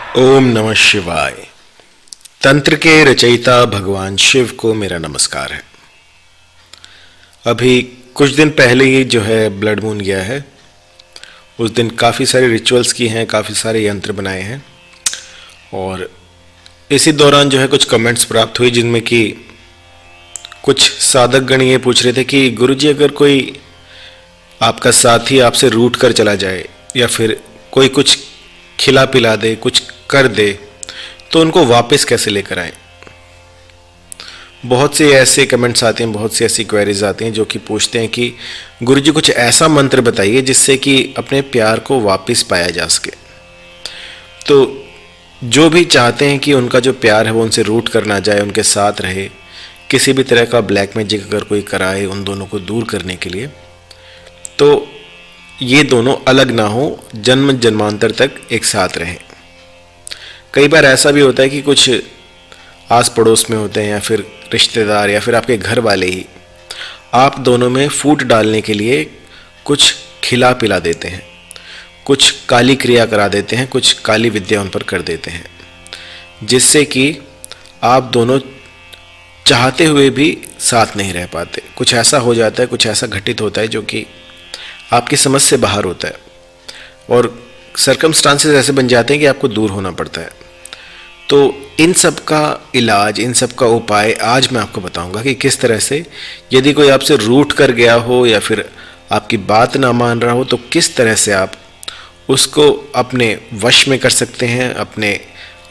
ओम नमः शिवाय। तंत्र के रचयिता भगवान शिव को मेरा नमस्कार है। अभी कुछ दिन पहले ही जो है ब्लड मून गया है। उस दिन काफ़ी सारे रिचुअल्स की हैं, काफ़ी सारे यंत्र बनाए हैं और इसी दौरान जो है कुछ कमेंट्स प्राप्त हुई जिनमें कि कुछ साधक गण ये पूछ रहे थे कि गुरुजी, अगर कोई आपका साथी आपसे रूठ कर चला जाए या फिर कोई कुछ खिला पिला दे, कुछ कर दे, तो उनको वापस कैसे लेकर आए। बहुत से ऐसे कमेंट्स आते हैं, बहुत सी ऐसी क्वेरीज आती हैं जो कि पूछते हैं कि गुरुजी कुछ ऐसा मंत्र बताइए जिससे कि अपने प्यार को वापस पाया जा सके। तो जो भी चाहते हैं कि उनका जो प्यार है वो उनसे रूठ कर ना जाए, उनके साथ रहे, किसी भी तरह का ब्लैक मैजिक अगर कोई कराए उन दोनों को दूर करने के लिए, तो ये दोनों अलग ना हो, जन्म जन्मांतर तक एक साथ रहें। कई बार ऐसा भी होता है कि कुछ आस पड़ोस में होते हैं या फिर रिश्तेदार या फिर आपके घर वाले ही आप दोनों में फूट डालने के लिए कुछ खिला पिला देते हैं, कुछ काली क्रिया करा देते हैं, कुछ काली विद्या उन पर कर देते हैं, जिससे कि आप दोनों चाहते हुए भी साथ नहीं रह पाते। कुछ ऐसा हो जाता है, कुछ ऐसा घटित होता है जो कि आपकी समझ से बाहर होता है और सर्कमस्टांसेस ऐसे बन जाते हैं कि आपको दूर होना पड़ता है। तो इन सब का इलाज, इन सब का उपाय आज मैं आपको बताऊंगा कि किस तरह से, यदि कोई आपसे रूठ कर गया हो या फिर आपकी बात ना मान रहा हो, तो किस तरह से आप उसको अपने वश में कर सकते हैं, अपने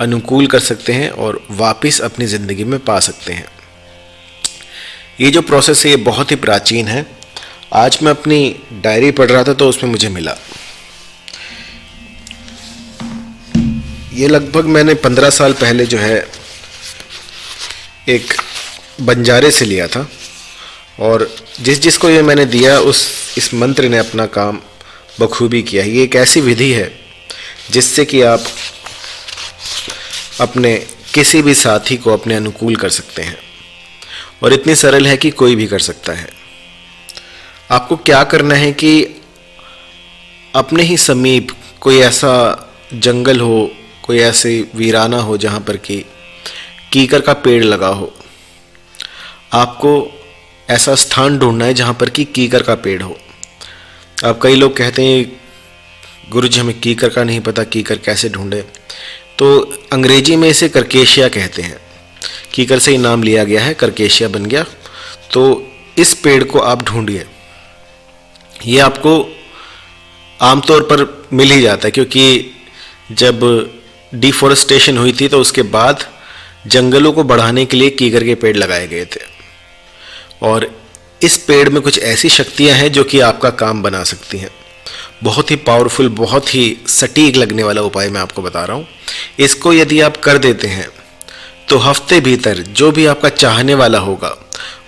अनुकूल कर सकते हैं और वापस अपनी ज़िंदगी में पा सकते हैं। ये जो प्रोसेस है ये बहुत ही प्राचीन है। आज मैं अपनी डायरी पढ़ रहा था तो उसमें मुझे मिला, ये लगभग मैंने 15 साल पहले जो है एक बंजारे से लिया था और जिसको ये मैंने दिया इस मंत्र ने अपना काम बखूबी किया। ये एक ऐसी विधि है जिससे कि आप अपने किसी भी साथी को अपने अनुकूल कर सकते हैं और इतनी सरल है कि कोई भी कर सकता है। आपको क्या करना है कि अपने ही समीप कोई ऐसा जंगल हो, कोई ऐसी वीराना हो जहाँ पर कि कीकर का पेड़ लगा हो। आपको ऐसा स्थान ढूंढना है जहाँ पर कि कीकर का पेड़ हो। अब कई लोग कहते हैं गुरुजी हमें कीकर का नहीं पता, कीकर कैसे ढूंढे। तो अंग्रेजी में इसे करकेशिया कहते हैं। कीकर से ही नाम लिया गया है, करकेशिया बन गया। तो इस पेड़ को आप ढूंढिए। ये आपको आमतौर पर मिल ही जाता है क्योंकि जब डिफॉरेस्टेशन हुई थी तो उसके बाद जंगलों को बढ़ाने के लिए कीकर के पेड़ लगाए गए थे और इस पेड़ में कुछ ऐसी शक्तियां हैं जो कि आपका काम बना सकती हैं। बहुत ही पावरफुल, बहुत ही सटीक लगने वाला उपाय मैं आपको बता रहा हूँ। इसको यदि आप कर देते हैं तो हफ्ते भीतर जो भी आपका चाहने वाला होगा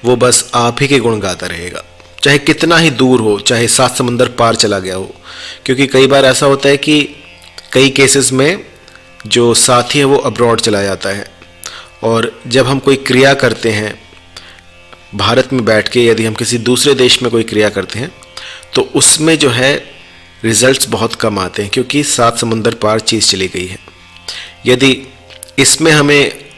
वो बस आप ही के गुण गाता रहेगा, चाहे कितना ही दूर हो, चाहे 7 समंदर पार चला गया हो। क्योंकि कई बार ऐसा होता है कि कई केसेस में जो साथी है वो अब्रॉड चला जाता है और जब हम कोई क्रिया करते हैं भारत में बैठ के, यदि हम किसी दूसरे देश में कोई क्रिया करते हैं तो उसमें जो है रिजल्ट्स बहुत कम आते हैं क्योंकि 7 समुंदर पार चीज़ चली गई है। यदि इसमें हमें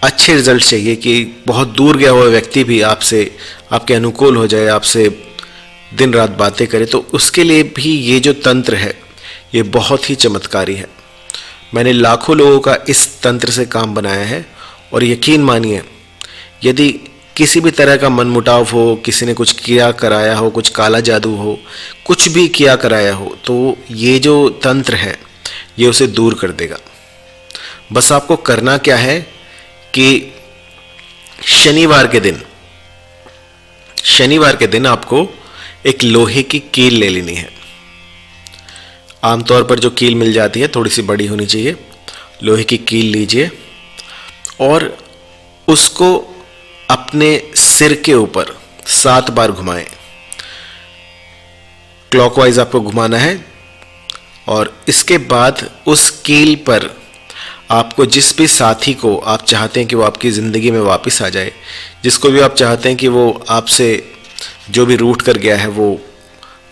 अच्छे रिजल्ट चाहिए कि बहुत दूर गया हुआ व्यक्ति भी आपसे, आपके अनुकूल हो जाए, आपसे दिन रात बातें करे, तो उसके लिए भी ये जो तंत्र है ये बहुत ही चमत्कारी है। मैंने लाखों लोगों का इस तंत्र से काम बनाया है और यकीन मानिए, यदि किसी भी तरह का मनमुटाव हो, किसी ने कुछ किया कराया हो, कुछ काला जादू हो, कुछ भी किया कराया हो, तो ये जो तंत्र है ये उसे दूर कर देगा। बस आपको करना क्या है कि शनिवार के दिन आपको एक लोहे की कील ले लेनी है। आमतौर पर जो कील मिल जाती है थोड़ी सी बड़ी होनी चाहिए। लोहे की कील लीजिए और उसको अपने सिर के ऊपर 7 बार घुमाएं। क्लॉकवाइज आपको घुमाना है और इसके बाद उस कील पर आपको जिस भी साथी को आप चाहते हैं कि वो आपकी ज़िंदगी में वापस आ जाए, जिसको भी आप चाहते हैं कि वो आपसे जो भी रूठ कर गया है वो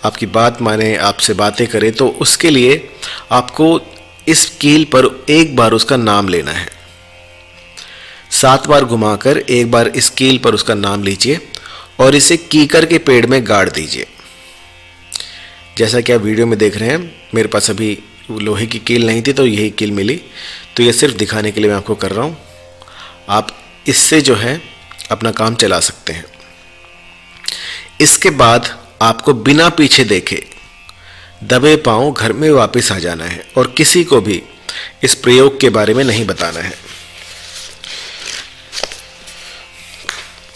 आपकी बात माने, आपसे बातें करे, तो उसके लिए आपको इस कील पर एक बार उसका नाम लेना है। 7 बार घुमाकर एक बार इस कील पर उसका नाम लीजिए और इसे कीकर के पेड़ में गाड़ दीजिए। जैसा कि आप वीडियो में देख रहे हैं, मेरे पास अभी लोहे की कील नहीं थी तो यही कील मिली, तो ये सिर्फ दिखाने के लिए मैं आपको कर रहा हूँ। आप इससे जो है अपना काम चला सकते हैं। इसके बाद आपको बिना पीछे देखे दबे पांव घर में वापस आ जाना है और किसी को भी इस प्रयोग के बारे में नहीं बताना है।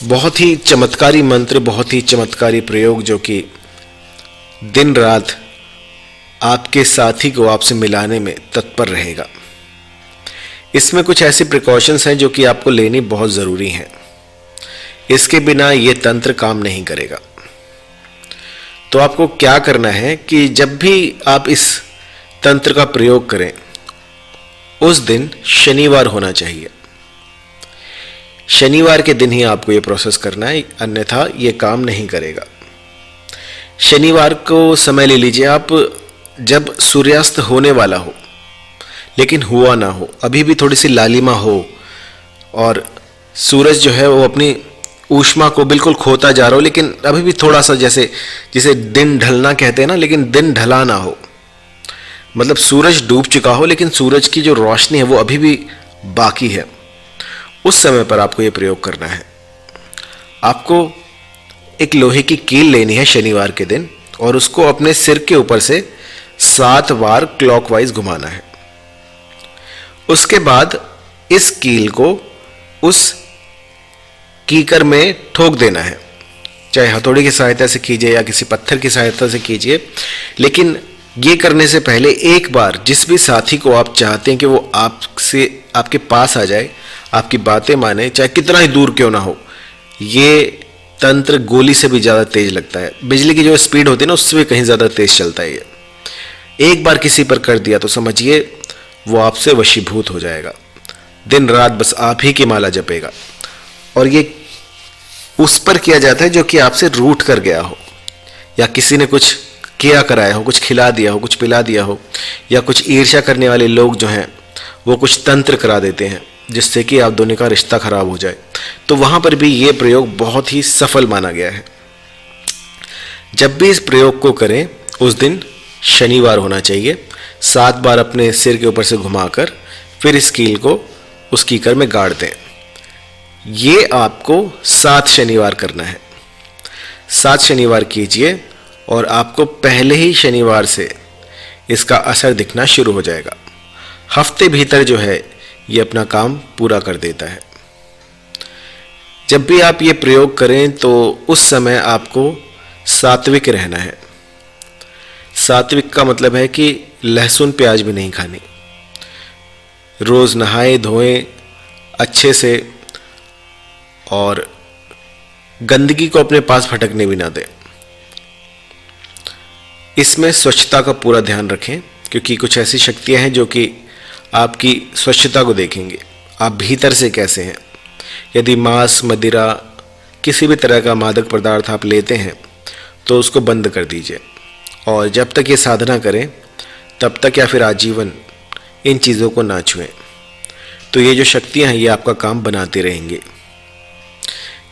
बहुत ही चमत्कारी मंत्र, बहुत ही चमत्कारी प्रयोग जो कि दिन रात आपके साथी को आपसे मिलाने में तत्पर रहेगा। इसमें कुछ ऐसी प्रिकॉशंस हैं जो कि आपको लेनी बहुत ज़रूरी हैं। इसके बिना ये तंत्र काम नहीं करेगा। तो आपको क्या करना है कि जब भी आप इस तंत्र का प्रयोग करें उस दिन शनिवार होना चाहिए। शनिवार के दिन ही आपको ये प्रोसेस करना है, अन्यथा ये काम नहीं करेगा। शनिवार को समय ले लीजिए आप, जब सूर्यास्त होने वाला हो लेकिन हुआ ना हो, अभी भी थोड़ी सी लालिमा हो और सूरज जो है वो अपनी ऊष्मा को बिल्कुल खोता जा रहा हो, लेकिन अभी भी थोड़ा सा जिसे दिन ढलना कहते हैं ना, लेकिन दिन ढला ना हो, मतलब सूरज डूब चुका हो लेकिन सूरज की जो रोशनी है वो अभी भी बाकी है, उस समय पर आपको ये प्रयोग करना है। आपको एक लोहे की कील लेनी है शनिवार के दिन और उसको अपने सिर के ऊपर से 7 बार क्लॉकवाइज घुमाना है। उसके बाद इस कील को उस कीकर में ठोक देना है, चाहे हथौड़ी की सहायता से कीजिए या किसी पत्थर की सहायता से कीजिए। लेकिन ये करने से पहले एक बार जिस भी साथी को आप चाहते हैं कि वो आपके पास आ जाए, आपकी बातें माने, चाहे कितना ही दूर क्यों ना हो, ये तंत्र गोली से भी ज़्यादा तेज लगता है। बिजली की जो स्पीड होती है ना, उससे भी कहीं ज़्यादा तेज चलता है ये। एक बार किसी पर कर दिया तो समझिए वो आपसे वशीभूत हो जाएगा। दिन रात बस आप ही की माला जपेगा। और ये उस पर किया जाता है जो कि आपसे रूठ कर गया हो, या किसी ने कुछ किया कराया हो, कुछ खिला दिया हो, कुछ पिला दिया हो, या कुछ ईर्ष्या करने वाले लोग जो हैं वो कुछ तंत्र करा देते हैं जिससे कि आप दोनों का रिश्ता खराब हो जाए। तो वहाँ पर भी ये प्रयोग बहुत ही सफल माना गया है। जब भी इस प्रयोग को करें उस दिन शनिवार होना चाहिए। 7 बार अपने सिर के ऊपर से घुमाकर फिर इस कील को उस कीकर में गाड़ दें। ये आपको 7 शनिवार करना है। 7 शनिवार कीजिए और आपको पहले ही शनिवार से इसका असर दिखना शुरू हो जाएगा। हफ्ते भीतर जो है ये अपना काम पूरा कर देता है। जब भी आप ये प्रयोग करें तो उस समय आपको सात्विक रहना है। सात्विक का मतलब है कि लहसुन प्याज भी नहीं खानी। रोज़ नहाए धोएं अच्छे से और गंदगी को अपने पास फटकने भी ना दें। इसमें स्वच्छता का पूरा ध्यान रखें, क्योंकि कुछ ऐसी शक्तियां हैं जो कि आपकी स्वच्छता को देखेंगे, आप भीतर से कैसे हैं। यदि मांस, मदिरा, किसी भी तरह का मादक पदार्थ आप लेते हैं तो उसको बंद कर दीजिए और जब तक ये साधना करें तब तक या फिर आजीवन इन चीज़ों को ना छुएं। तो ये जो शक्तियां हैं ये आपका काम बनाती रहेंगी।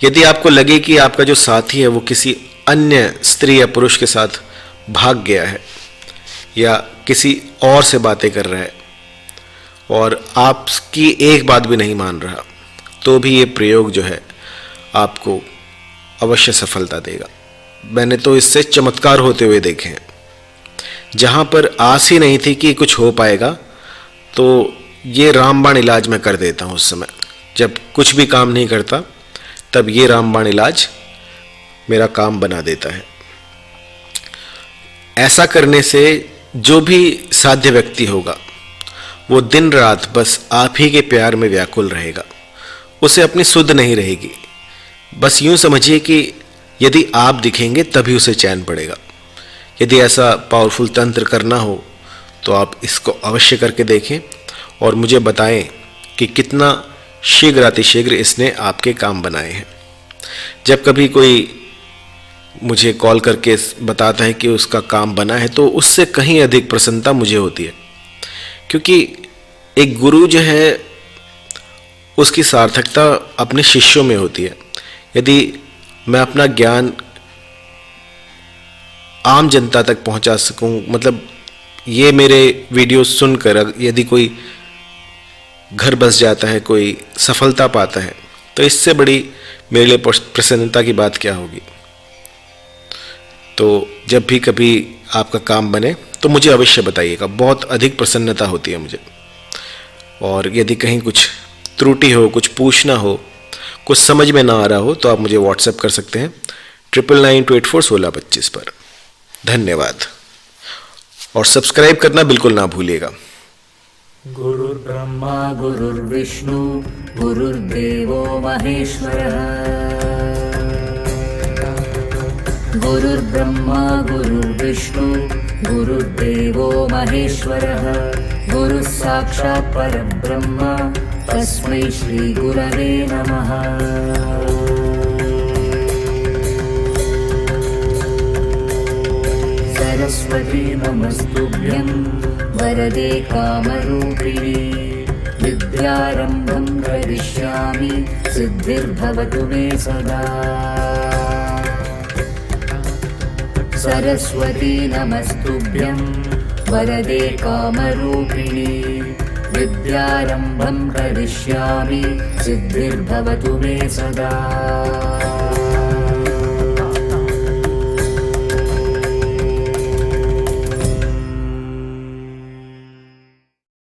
यदि आपको लगे कि आपका जो साथी है वो किसी अन्य स्त्री या पुरुष के साथ भाग गया है या किसी और से बातें कर रहा है और आपकी एक बात भी नहीं मान रहा, तो भी ये प्रयोग जो है आपको अवश्य सफलता देगा। मैंने तो इससे चमत्कार होते हुए देखे हैं। जहाँ पर आस ही नहीं थी कि कुछ हो पाएगा, तो ये रामबाण इलाज मैं कर देता हूँ। उस समय जब कुछ भी काम नहीं करता तब ये रामबाण इलाज मेरा काम बना देता है। ऐसा करने से जो भी साध्य व्यक्ति होगा वो दिन रात बस आप ही के प्यार में व्याकुल रहेगा, उसे अपनी सुध नहीं रहेगी। बस यूं समझिए कि यदि आप दिखेंगे तभी उसे चैन पड़ेगा। यदि ऐसा पावरफुल तंत्र करना हो तो आप इसको अवश्य करके देखें और मुझे बताएं कि कितना शीघ्र अतिशीघ्र इसने आपके काम बनाए हैं। जब कभी कोई मुझे कॉल करके बताता है कि उसका काम बना है तो उससे कहीं अधिक प्रसन्नता मुझे होती है, क्योंकि एक गुरु जो है उसकी सार्थकता अपने शिष्यों में होती है। यदि मैं अपना ज्ञान आम जनता तक पहुंचा सकूं, मतलब ये मेरे वीडियो सुनकर यदि कोई घर बस जाता है, कोई सफलता पाता है, तो इससे बड़ी मेरे लिए प्रसन्नता की बात क्या होगी। तो जब भी कभी आपका काम बने तो मुझे अवश्य बताइएगा, बहुत अधिक प्रसन्नता होती है मुझे। और यदि कहीं कुछ त्रुटि हो, कुछ पूछना हो, कुछ समझ में ना आ रहा हो, तो आप मुझे व्हाट्सएप कर सकते हैं 9992841625 पर। धन्यवाद। और सब्सक्राइब करना बिल्कुल ना भूलिएगा। गुरुर्ब्रह्मा गुरुर्विष्णु गुरुर्देवो महेश्वरः। गुरुर्ब्रह्मा गुरुर्विष्णु गुरुर्देवो महेश्वरः। गुरुः साक्षात् परब्रह्म तस्मै श्री गुरवे नमः। सरस्वती नमस्तुभ्यं वरदे कामरूपिणी। विद्यारम्भं करिष्यामि सिद्धिर्भवतु मे सदा। सरस्वती नमस्तुभ्यं वरदे कामरूपिणी। विद्यारम्भं करिष्यामि सिद्धिर्भवतु मे सदा।